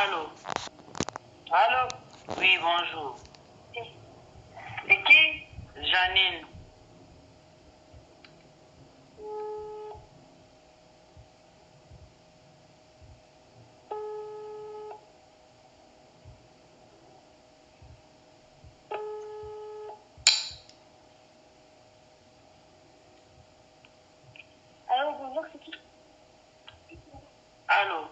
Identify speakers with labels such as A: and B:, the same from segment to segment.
A: Allô? Allô? Oui, bonjour. C'est qui? Janine.
B: Allô, bonjour, c'est qui?
A: Allô?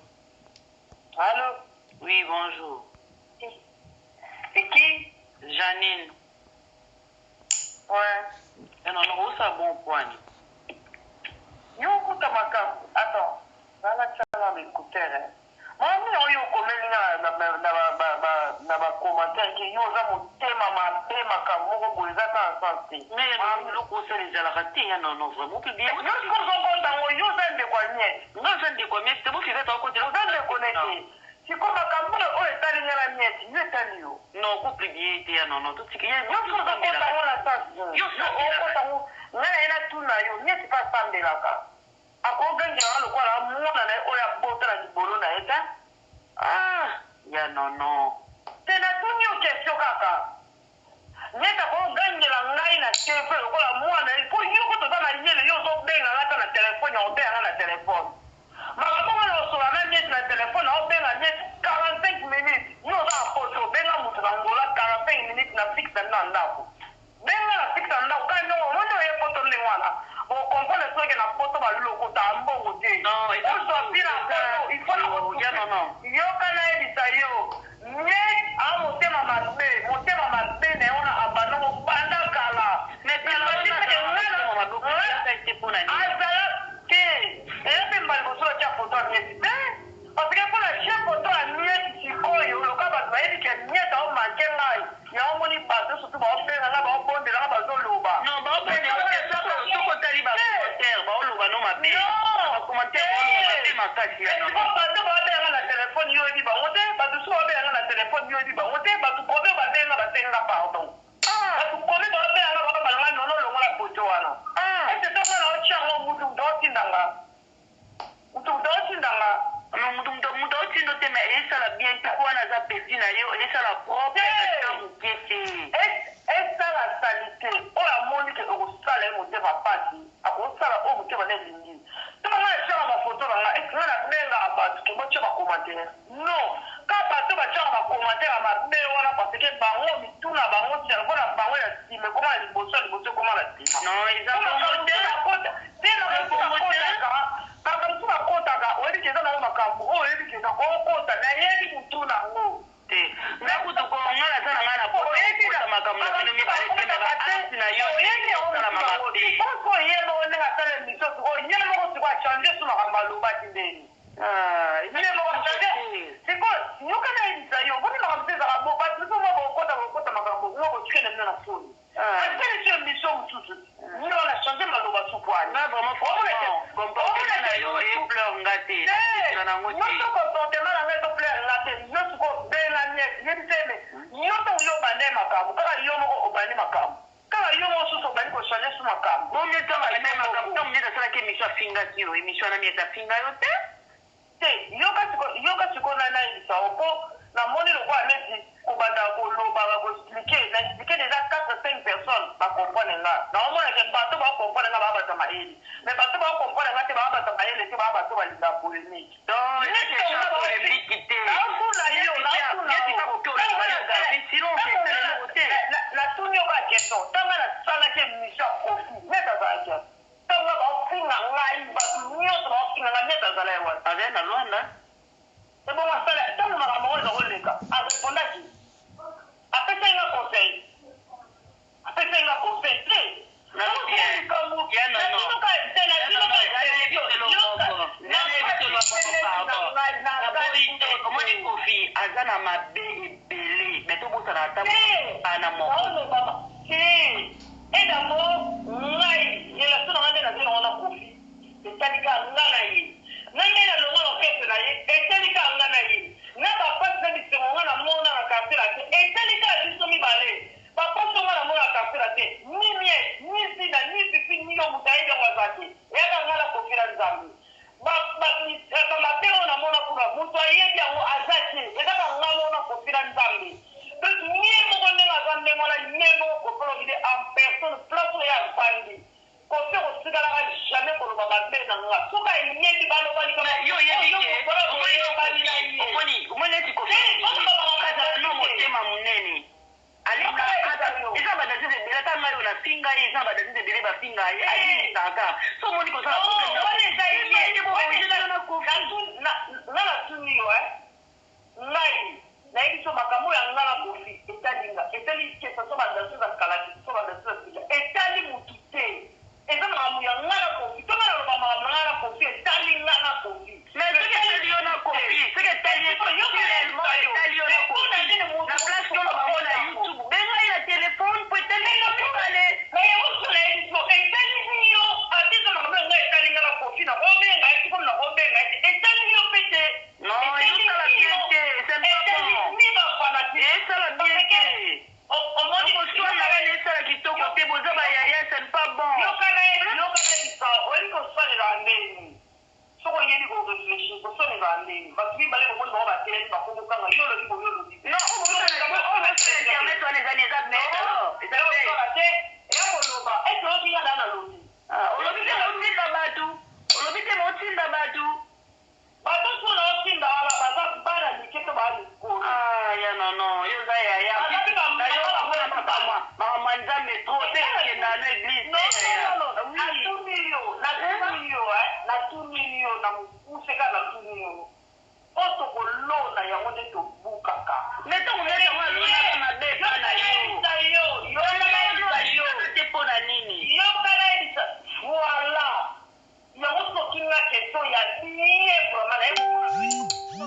A: Allô? Oui, bonjour. C'est qui? Janine. Ouais. Et non, non, ça bon point. Yo, écoute ma carte. Attends. Là, tu as l'écouteur. Moi, je suis comme dans ma commentaire qui yo za motema matema kamoko boza ta santé. Mais le conseil de la raté non non vraiment que bien. Yo ko zo ko yo za de kwa nye. Non za de kwa mais c'est moi qui vais t'en côté. Za de connecter. Si comme kambo o etali nyala nyeti, yo etali yo. Non, ko prier te non non tout ce qui est. Yo ko zo ko ta la santé. Yo ko ta ngo na ina tuna yo, nyeti pas sambelaka. Akogenge walo kwa la muna na oya botra di bolo na eta. Ah, ya non. Tena tuni o question kaka. Nyeta ko ganje la ngai na cheve ko la mwana ko yuko to na nyele yo zo benga ngata na telefone o benga na telefone. Mama ko na so na nyeti na telefone o benga nyeti 45 minutes. Yo za photo benga mutu na ngola 45 minutes na fix na ndako. Benga na fix na ndako ka no mono ye photo le wana. On comprend que la photo va le côté en bon côté. Non, il faut sortir la photo. Il faut la retoucher. Non. Yo kana edita yo. Nye a monté ma matbe ne ona abana mo banda kala. Mais kala dit que ngana mama do ka été pour nani. Azala ke. Et puis mbali ko so cha photo nye. Parce que pour la chef photo a nye si ko yo lo ka ba ba edi ke nye ta o manke ngai. Ya o moni ba so surtout ba o be na ba o bonde na ba zo loba. Non, ba o be ne téléphone yo di ba wote ba du so be na téléphone yo di ba wote ba tu ko be ba denga ba tenga pardon ba tu ko be ba be na ba ba na no lo ngala poto wana ese to na o cha ngo mutu do tindanga no mutu do tindo te me esa la bien te ko na za petit na yo esa la propre ta mukete esa la salité o la moni ke o sala mo te ba pati ako sala o mo te ba ne lingi to na cha ba photo na esa na benga ba tu mo cha ba commentaire non quand bato ba cha ba commentaire ma be wana parce que bango mituna bango tiens bona bango ya sime comment liboso comment la sime non ils ont commentaire c'est la commentaire kaka mtu akotaka oyelikeza na makambo oyelikeza ko kota na yeli mutuna ngo te na kutuko ngala sana ngala po oyekeza makambo na bino mibale tena ba na yo yeli ona mama te ko yelo ona ngatale misoso ko yelo ko kwa changer suna kamba lobati ndeni ile mo changer siko nyuka na isa yo boni na mteza abo ba tu mo kota makambo ngo chikene na phone akele sio mission mtutu ni ona changer maloba tu kwa na vraiment comportement na yo e pleur ngate na ngoti notre comportement na ngate pleur ngate notre ko bela net yebiseme nyoto yo bane makambo kaka yo mo obani makambo kaka yo mo suso bani ko changer su makambo bo meta bane makambo to meta sala ke mission finga kiro emission na meta finga yo te yoka siko na isa opo na moni lo kwa neti ko banda ko lo ba ko expliquer déjà 4-5 personnes ba comprendre nga na o mona ke bato ba comprendre nga ba ba tamaeli mais bato ba comprendre nga te ba ba tamaeli te ba ba to ba linda polémique donc il y a une polémique te na ti ka ko to la sinon c'est la tunyo ba question tanga na sala ke mission kofi meta ba ke tanga ba finga ngai ba tunyo to ba finga nga meta za lewa ave na lwana c'est bon masala tanga ma ba mo za oleka a répondre qui après ça il a conseil na ya no kofi azana mabe ebele mais to bosana ata ana moko et d'abord ngai relation na ngane na zelo na kofi etalika ngana ye ngai na longa na kete na ye etalika ngana ye na ba pas na bisengo ngana mona na kafela etalika biso mibale papa songa na mona kafela te ni sida ni pipi ni yo mutaide wazaki yaka ngala kofira nzambi ba mapeo na mona kuna mutu ayebi yango azaki mabe na nga soka yebi baloba ni kama
B: yo yebi ke omoni ti ko no motema munene alinga eza badasise ebele ata ngai oyo nafinga ye eza badasise ebele bafinga ye ayimisaka so omoni kosala
A: nga natuni yo ngai nayebi so makambo ya nga na kofi etalinga etali kesa so badasise bakalaki so badasise basila etali mutu te eza makambo ya nga na kofi to ngana loba makambo na nga na kofi etali nga na kofi
B: mais soki etali yo na kofi soki etali yo na kofi na place toloba ngo na youtube bengai na telefone po etali nga mibale
A: mais yango so nayebi so etali yo atiza makambo ya nga etali nga na kofi na kobenga eti komi na kobenga eti etali yo pe te
B: non ezosala bien te c'est pas bon esala bien te okoswana wana esala kitoko te boza bayaya c'est pas bon
A: yokana oyebi kosalela ndeni soko oyebi korefleshi kosalela ndeni bato mibale bomoni bango batelemi bakobokanga yo olobi boyo olobi
B: internet wana ezali eza
A: beosala te eya koloba ete otinga daa na lobi
B: olobi te motinda bato olobi te motinda bato
A: bato so na otinda wana baza bana mike to baa likolo
B: ya nono yo oza yaya makamwa nzambe tro te ekenda na eglise
A: natuni yo na mokuse kaka natuni yo o tokolona yango nde tobukaka
B: mais ntango netango alonaka mabe epa na yo te mpo na nini
A: yokanayebisa voila yango sokinga keso ya nie vraimen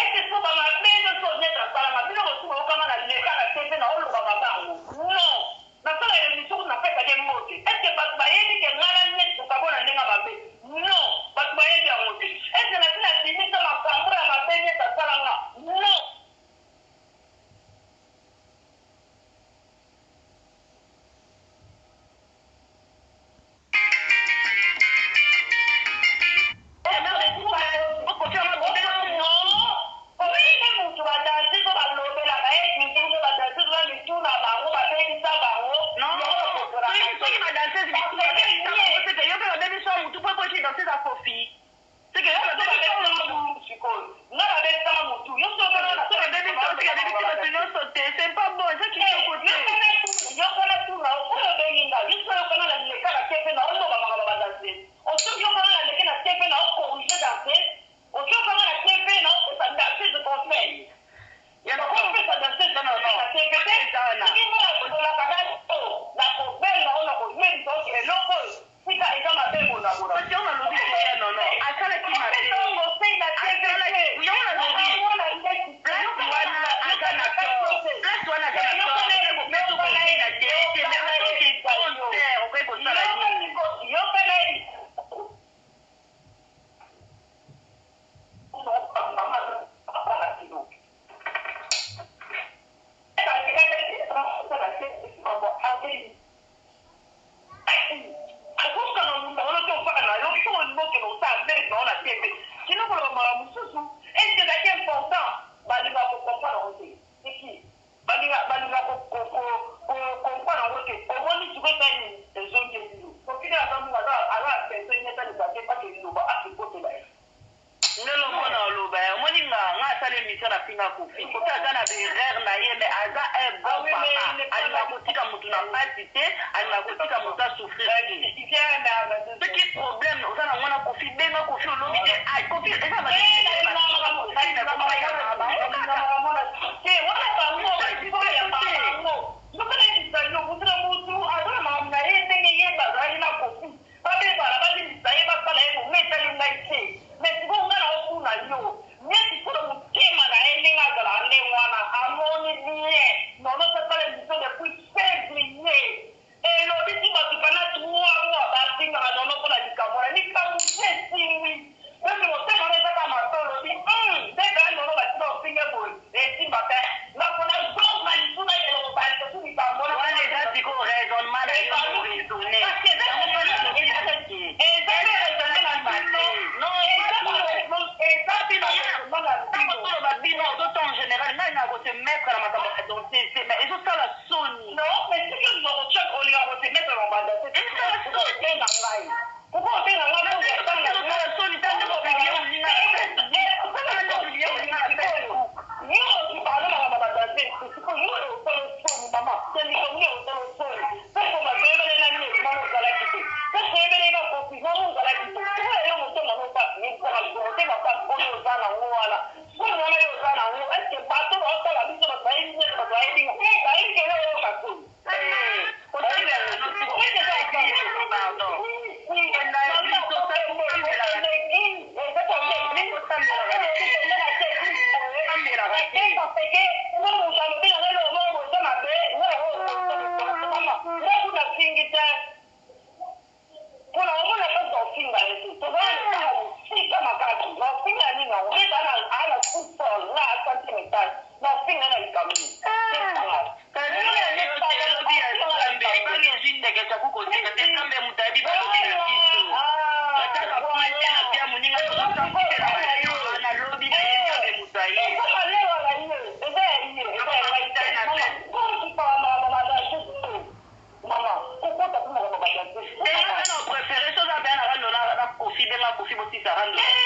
A: ete so bamabe nyonso nete asalanga bino kosuka okanga na leka na te mpe na oloba mabango non nasala émission kuna pesa de mote ete bato bayebi ke ngana neti kokabona ndenge mabe non bato bayebi yango te ete nasila limisa makambo ya mabe neti asalanga non
B: Sony.
A: Non, mais c'est que nous avons check, on lui a reçu, mais on va danser. Et ça, c'est
B: 30 dollars